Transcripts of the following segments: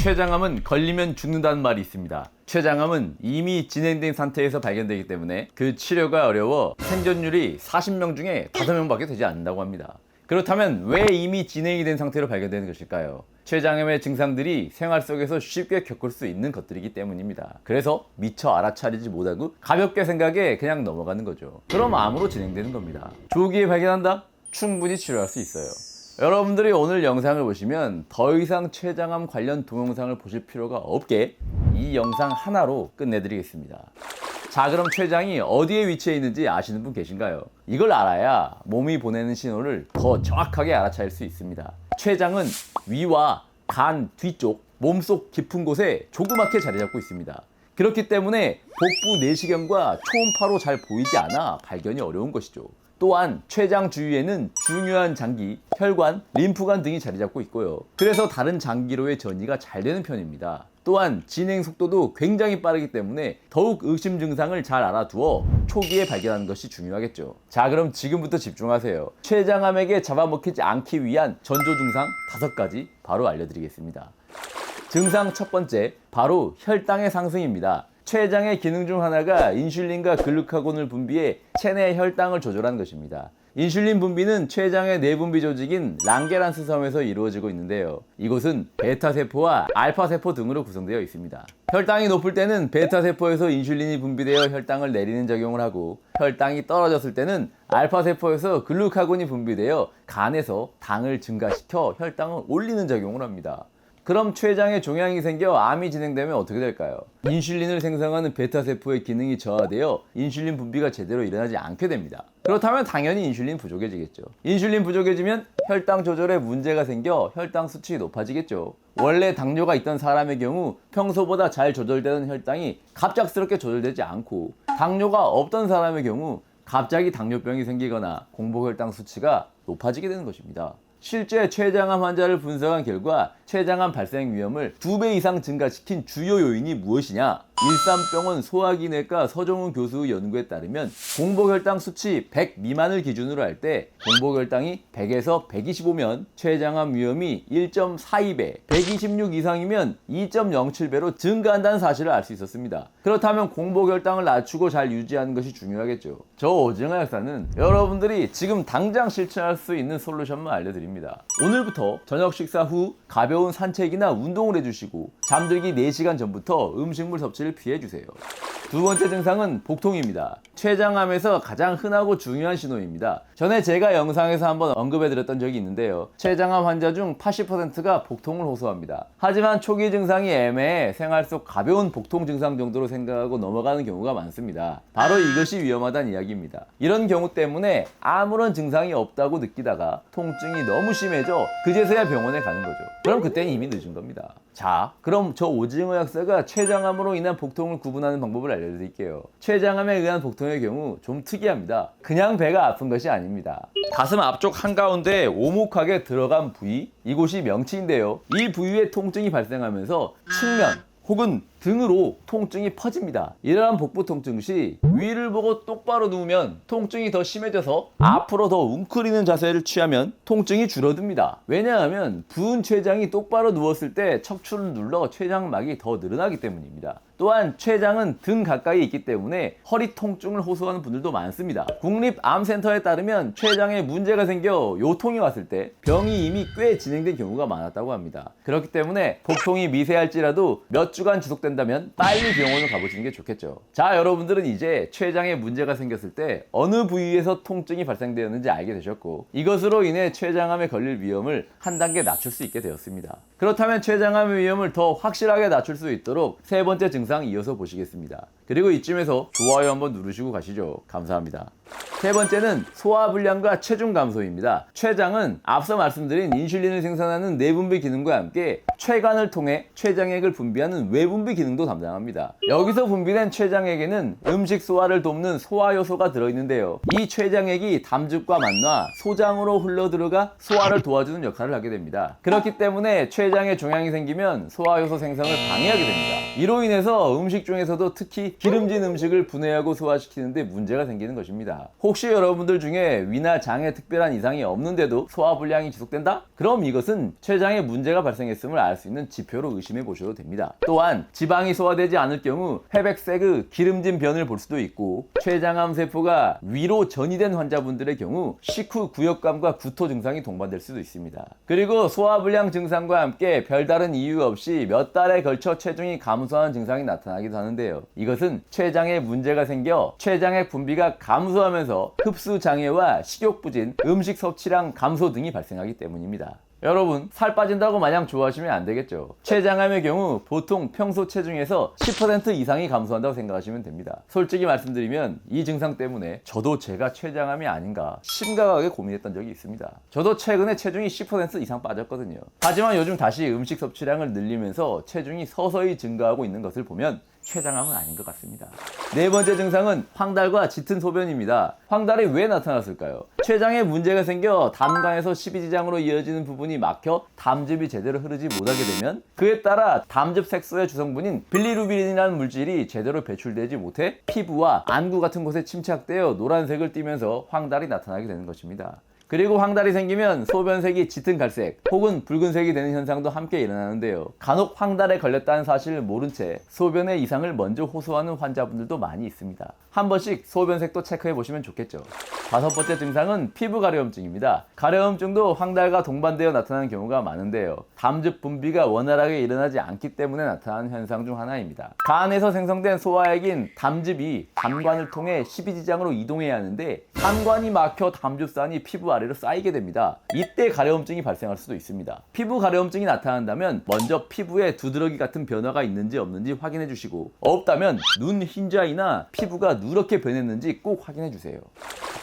췌장암은 걸리면 죽는다는 말이 있습니다. 췌장암은 이미 진행된 상태에서 발견되기 때문에 그 치료가 어려워 생존율이 40명 중에 5명밖에 되지 않는다고 합니다. 그렇다면 왜 이미 진행이 된 상태로 발견되는 것일까요? 췌장암의 증상들이 생활 속에서 쉽게 겪을 수 있는 것들이기 때문입니다. 그래서 미처 알아차리지 못하고 가볍게 생각해 그냥 넘어가는 거죠. 그럼 암으로 진행되는 겁니다. 조기에 발견한다? 충분히 치료할 수 있어요. 여러분들이 오늘 영상을 보시면 더 이상 췌장암 관련 동영상을 보실 필요가 없게 이 영상 하나로 끝내드리겠습니다. 자, 그럼 췌장이 어디에 위치해 있는지 아시는 분 계신가요? 이걸 알아야 몸이 보내는 신호를 더 정확하게 알아차릴 수 있습니다. 췌장은 위와 간 뒤쪽, 몸속 깊은 곳에 조그맣게 자리 잡고 있습니다. 그렇기 때문에 복부 내시경과 초음파로 잘 보이지 않아 발견이 어려운 것이죠. 또한 췌장 주위에는 중요한 장기, 혈관, 림프관 등이 자리 잡고 있고요. 그래서 다른 장기로의 전이가 잘 되는 편입니다. 또한 진행 속도도 굉장히 빠르기 때문에 더욱 의심 증상을 잘 알아두어 초기에 발견하는 것이 중요하겠죠. 자, 그럼 지금부터 집중하세요. 췌장암에게 잡아먹히지 않기 위한 전조 증상 5가지 바로 알려드리겠습니다. 증상 첫 번째, 바로 혈당의 상승입니다. 췌장의 기능 중 하나가 인슐린과 글루카곤을 분비해 체내 혈당을 조절하는 것입니다. 인슐린 분비는 췌장의 내분비 조직인 랑게란스 섬에서 이루어지고 있는데요. 이곳은 베타세포와 알파세포 등으로 구성되어 있습니다. 혈당이 높을 때는 베타세포에서 인슐린이 분비되어 혈당을 내리는 작용을 하고, 혈당이 떨어졌을 때는 알파세포에서 글루카곤이 분비되어 간에서 당을 증가시켜 혈당을 올리는 작용을 합니다. 그럼 췌장에 종양이 생겨 암이 진행되면 어떻게 될까요? 인슐린을 생성하는 베타세포의 기능이 저하되어 인슐린 분비가 제대로 일어나지 않게 됩니다. 그렇다면 당연히 인슐린 부족해지겠죠. 인슐린 부족해지면 혈당 조절에 문제가 생겨 혈당 수치 높아지겠죠. 원래 당뇨가 있던 사람의 경우 평소보다 잘 조절되는 혈당이 갑작스럽게 조절되지 않고, 당뇨가 없던 사람의 경우 갑자기 당뇨병이 생기거나 공복혈당 수치가 높아지게 되는 것입니다. 실제 췌장암 환자를 분석한 결과 췌장암 발생 위험을 2배 이상 증가시킨 주요 요인이 무엇이냐? 일산병원 소화기내과 서정훈 교수의 연구에 따르면 공복혈당 수치 100 미만을 기준으로 할 때 공복혈당이 100에서 125면 췌장암 위험이 1.42배, 126 이상이면 2.07배로 증가한다는 사실을 알 수 있었습니다. 그렇다면 공복혈당을 낮추고 잘 유지하는 것이 중요하겠죠. 저 오징어 약사는 여러분들이 지금 당장 실천할 수 있는 솔루션만 알려드립니다. 오늘부터 저녁 식사 후 가벼운 산책이나 운동을 해주시고 잠들기 4시간 전부터 음식물 섭취를 피해주세요. 두 번째 증상은 복통입니다. 췌장암에서 가장 흔하고 중요한 신호입니다. 전에 제가 영상에서 한번 언급해드렸던 적이 있는데요. 췌장암 환자 중 80%가 복통을 호소합니다. 하지만 초기 증상이 애매해 생활 속 가벼운 복통 증상 정도로 생각하고 넘어가는 경우가 많습니다. 바로 이것이 위험하다는 이야기입니다. 이런 경우 때문에 아무런 증상이 없다고 느끼다가 통증이 너무 심해져 그제서야 병원에 가는 거죠. 그럼 그때는 이미 늦은 겁니다. 자, 그럼 저 오징어 약사가 췌장암으로 인한 복통을 구분하는 방법을 알려드릴게요. 췌장암에 의한 복통의 경우 좀 특이합니다. 그냥 배가 아픈 것이 아닙니다. 가슴 앞쪽 한가운데 오목하게 들어간 부위, 이곳이 명치인데요. 이 부위에 통증이 발생하면서 측면 혹은 등으로 통증이 퍼집니다. 이러한 복부 통증 시 위를 보고 똑바로 누우면 통증이 더 심해져서 앞으로 더 웅크리는 자세를 취하면 통증이 줄어듭니다. 왜냐하면 부은 췌장이 똑바로 누웠을 때 척추를 눌러 췌장막이 더 늘어나기 때문입니다. 또한 췌장은 등 가까이 있기 때문에 허리 통증을 호소하는 분들도 많습니다. 국립암센터에 따르면 췌장에 문제가 생겨 요통이 왔을 때 병이 이미 꽤 진행된 경우가 많았다고 합니다. 그렇기 때문에 복통이 미세할지라도 몇 주간 지속된다면 빨리 병원을 가보시는 게 좋겠죠. 자, 여러분들은 이제 췌장에 문제가 생겼을 때 어느 부위에서 통증이 발생되었는지 알게 되셨고, 이것으로 인해 췌장암에 걸릴 위험을 한 단계 낮출 수 있게 되었습니다. 그렇다면 췌장암의 위험을 더 확실하게 낮출 수 있도록 세 번째 증상 이어서 보시겠습니다. 그리고 이쯤에서 좋아요 한번 누르시고 가시죠. 감사합니다. 세 번째는 소화불량과 체중 감소입니다. 췌장은 앞서 말씀드린 인슐린을 생산하는 내분비 기능과 함께 췌관을 통해 췌장액을 분비하는 외분비 기능도 담당합니다. 여기서 분비된 췌장액에는 음식 소화를 돕는 소화 요소가 들어있는데요. 이 췌장액이 담즙과 만나 소장으로 흘러들어가 소화를 도와주는 역할을 하게 됩니다. 그렇기 때문에 췌장에 종양이 생기면 소화 요소 생성을 방해하게 됩니다. 이로 인해서 음식 중에서도 특히 기름진 음식을 분해하고 소화시키는데 문제가 생기는 것입니다. 있습니다. 혹시 여러분들 중에 위나 장에 특별한 이상이 없는데도 소화불량이 지속된다? 그럼 이것은 췌장에 문제가 발생했음을 알 수 있는 지표로 의심해 보셔도 됩니다. 또한 지방이 소화되지 않을 경우 회백세그, 기름진 변을 볼 수도 있고, 췌장암 세포가 위로 전이된 환자분들의 경우 식후 구역감과 구토 증상이 동반될 수도 있습니다. 그리고 소화불량 증상과 함께 별다른 이유 없이 몇 달에 걸쳐 체중이 감소하는 증상이 나타나기도 하는데요. 이것은 췌장에 문제가 생겨 췌장의 분비가 감소하면서 흡수 장애와 식욕 부진, 음식 섭취량 감소 등이 발생하기 때문입니다. 여러분, 살 빠진다고 마냥 좋아하시면 안 되겠죠. 췌장암의 경우 보통 평소 체중에서 10% 이상이 감소한다고 생각하시면 됩니다. 솔직히 말씀드리면 이 증상 때문에 저도 제가 췌장암이 아닌가 심각하게 고민했던 적이 있습니다. 저도 최근에 체중이 10% 이상 빠졌거든요. 하지만 요즘 다시 음식 섭취량을 늘리면서 체중이 서서히 증가하고 있는 것을 보면 췌장암은 아닌 것 같습니다. 네 번째 증상은 황달과 짙은 소변입니다. 황달이 왜 나타났을까요? 췌장에 문제가 생겨 담관에서 십이지장으로 이어지는 부분이 막혀 담즙이 제대로 흐르지 못하게 되면 그에 따라 담즙 색소의 주성분인 빌리루빈이라는 물질이 제대로 배출되지 못해 피부와 안구 같은 곳에 침착되어 노란색을 띠면서 황달이 나타나게 되는 것입니다. 그리고 황달이 생기면 소변색이 짙은 갈색 혹은 붉은색이 되는 현상도 함께 일어나는데요. 간혹 황달에 걸렸다는 사실을 모른 채 소변의 이상을 먼저 호소하는 환자분들도 많이 있습니다. 한 번씩 소변색도 체크해 보시면 좋겠죠. 다섯 번째 증상은 피부 가려움증입니다. 가려움증도 황달과 동반되어 나타나는 경우가 많은데요. 담즙 분비가 원활하게 일어나지 않기 때문에 나타나는 현상 중 하나입니다. 간에서 생성된 소화액인 담즙이 담관을 통해 십이지장으로 이동해야 하는데 담관이 막혀 담즙산이 피부 아래로 쌓이게 됩니다. 이때 가려움증이 발생할 수도 있습니다. 피부 가려움증이 나타난다면 먼저 피부에 두드러기 같은 변화가 있는지 없는지 확인해 주시고, 없다면 눈 흰자이나 피부가 누렇게 변했는지 꼭 확인해 주세요.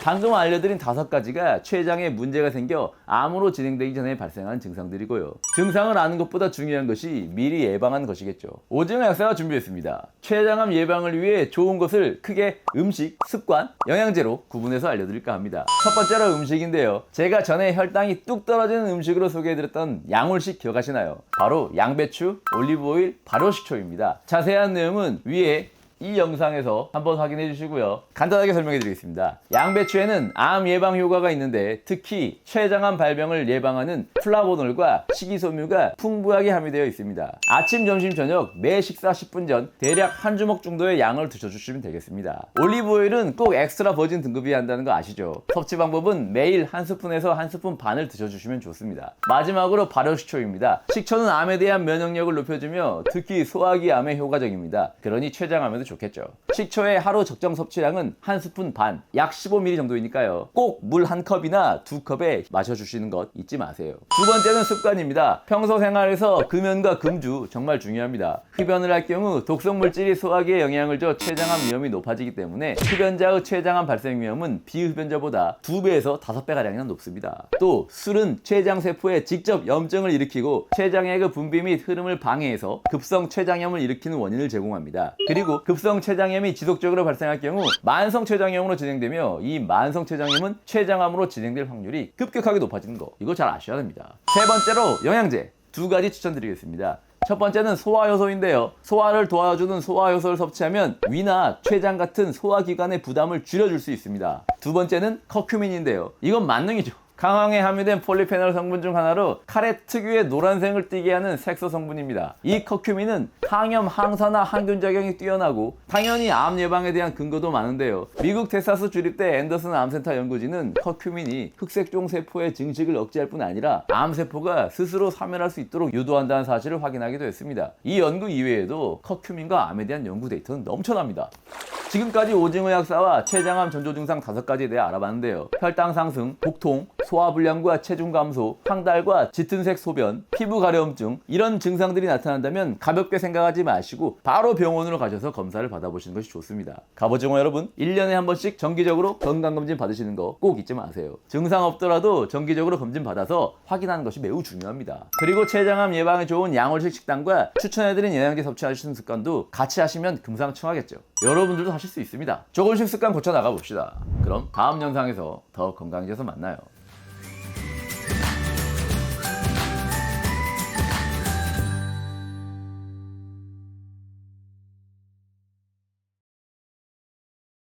방금 알려드린 5가지가 췌장에 문제가 생겨 암으로 진행되기 전에 발생하는 증상들이고요. 증상을 아는 것보다 중요한 것이 미리 예방하는 것이겠죠. 오징어 약사가 준비했습니다. 췌장암 예방을 위해 좋은 것을 크게 음식, 습관, 영양제로 구분해서 알려드릴까 합니다. 첫 번째로 음식인데요. 제가 전에 혈당이 뚝 떨어지는 음식으로 소개해드렸던 양올식 기억하시나요? 바로 양배추, 올리브오일, 발효식초입니다. 자세한 내용은 위에 이 영상에서 한번 확인해 주시고요. 간단하게 설명해 드리겠습니다. 양배추에는 암 예방 효과가 있는데 특히 췌장암 발병을 예방하는 플라보놀과 식이섬유가 풍부하게 함유되어 있습니다. 아침, 점심, 저녁 매 식사 10분 전 대략 한 주먹 정도의 양을 드셔주시면 되겠습니다. 올리브오일은 꼭 엑스트라 버진 등급이어야 한다는 거 아시죠? 섭취 방법은 매일 한 스푼에서 한 스푼 반을 드셔주시면 좋습니다. 마지막으로 발효식초입니다. 식초는 암에 대한 면역력을 높여주며 특히 소화기 암에 효과적입니다. 그러니 췌장암에도 좋겠죠. 식초의 하루 적정 섭취량은 한 스푼 반, 약 15ml 정도이니까요. 꼭 물 한 컵이나 2컵에 마셔주시는 것 잊지 마세요. 두 번째는 습관입니다. 평소 생활에서 금연과 금주 정말 중요합니다. 흡연을 할 경우 독성 물질이 소화기에 영향을 줘 췌장암 위험이 높아지기 때문에 흡연자의 췌장암 발생 위험은 비흡연자보다 2배에서 5배가량이나 높습니다. 또 술은 췌장세포에 직접 염증을 일으키고 췌장액의 분비 및 흐름을 방해해서 급성 췌장염을 일으키는 원인을 제공합니다. 그리고 급성 췌장염이 지속적으로 발생할 경우 만성 췌장염으로 진행되며 이 만성 췌장염은 췌장암으로 진행될 확률이 급격하게 높아지는 거, 이거 잘 아셔야 됩니다. 세 번째로 영양제 2가지 추천드리겠습니다. 첫 번째는 소화효소인데요. 소화를 도와주는 소화효소를 섭취하면 위나 췌장 같은 소화기관의 부담을 줄여줄 수 있습니다. 두 번째는 커큐민인데요. 이건 만능이죠. 강황에 함유된 폴리페놀 성분 중 하나로 카레 특유의 노란색을 띠게 하는 색소 성분입니다. 이 커큐민은 항염, 항산화, 항균 작용이 뛰어나고 당연히 암 예방에 대한 근거도 많은데요. 미국 텍사스 주립대 앤더슨 암센터 연구진은 커큐민이 흑색종 세포의 증식을 억제할 뿐 아니라 암세포가 스스로 사멸할 수 있도록 유도한다는 사실을 확인하기도 했습니다. 이 연구 이외에도 커큐민과 암에 대한 연구 데이터는 넘쳐납니다. 지금까지 오징어 약사와 췌장암 전조 증상 5가지에 대해 알아봤는데요. 혈당 상승, 복통, 소화불량과 체중 감소, 황달과 짙은색 소변, 피부 가려움증, 이런 증상들이 나타난다면 가볍게 생각하지 마시고 바로 병원으로 가셔서 검사를 받아보시는 것이 좋습니다. 갑오징어 여러분, 1년에 한 번씩 정기적으로 건강검진 받으시는 거 꼭 잊지 마세요. 증상 없더라도 정기적으로 검진 받아서 확인하는 것이 매우 중요합니다. 그리고 췌장암 예방에 좋은 양올식 식단과 추천해드린 영양제 섭취하시는 습관도 같이 하시면 금상첨화겠죠. 여러분들도 하실 수 있습니다. 조금씩 습관 고쳐 나가 봅시다. 그럼 다음 영상에서 더 건강해져서 만나요.